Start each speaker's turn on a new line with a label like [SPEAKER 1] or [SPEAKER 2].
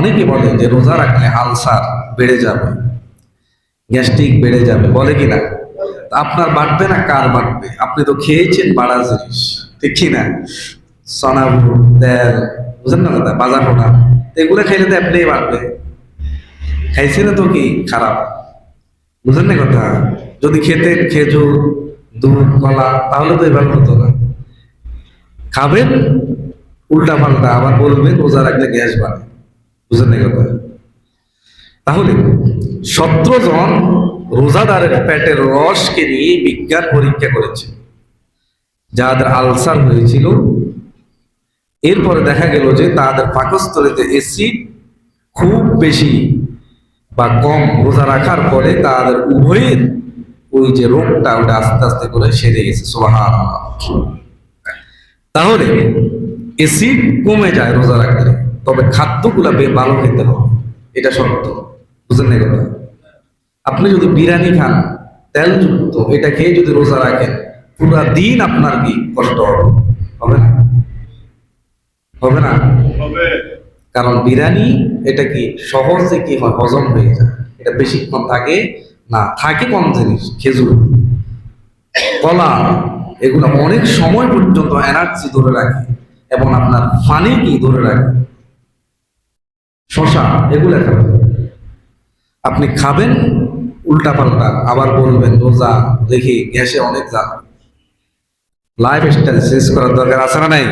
[SPEAKER 1] অনেকে বলে যে রোজা রাখলে আলসার বেড়ে যাবে, গ্যাস্ট্রিক বেড়ে যাবে, বলে কিনা? আপনার বাড়বে না কার বাড়বে? আপনি তো খেয়েছেন বাড়া জিনিস, ঠিক কিনা? সনা বুট, তেল, বুঝেন না কথা, বাজার ফোটা, এগুলো খাইলে তো এমনি বাড়বে। খাইছি না তো কি খারাপ? বুঝেন না কথা? যদি খেতেন খেজুর, দুধ, কলা, তাহলে তো এবার হতো না। খাবেন উল্টা পাল্টা, আবার বলবেন রোজা রাখলে গ্যাস বাড়ে। বুঝেন না কথা? তাহলে 17 জন রোজাদারের পেটের রসকে নিয়ে বিজ্ঞান পরীক্ষা করেছে, যাদের আলসার হয়েছিল। এরপরে দেখা গেল যে তাদের পাকস্থলীতে অ্যাসিড খুব বেশি বা কম রোজা রাখার পরে তাদের উভয়ের ওই যে রোগটা ওটা আস্তে আস্তে করে সেরে গেছে। সুবহানাল্লাহ। তাহলে অ্যাসিড কমে যায় রোজা রাখলে, তবে খাদ্যগুলা ভালো খেতে হবে, এটা সত্য। বুঝলেন না কথা? আপনি যদি বিরিয়ানি খান তেলযুক্ত, এটা খেয়ে যদি রোজা রাখেন, পুরা দিন আপনার কি কষ্ট হবে? হবে না? হবে না? কারণ বিরিয়ানি এটা কি সহজে কি হয়, হজম হয়ে যায়, এটা বেশিক্ষণ থাকে না, থাকে কম জিনিস। খেজুর, কলা, এগুলো অনেক সময় পর্যন্ত এনার্জি ধরে রাখে এবং আপনার পানি কি ধরে রাখে। শশা, এগুলো খাবেন, আপনি খাবেন উল্টা পাল্টা, আবার বলবেন রোজা দেখি গ্যাসে অনেক জ্বালা। লাইফ স্টাইল শেষ করার দরকার আছে না নাই?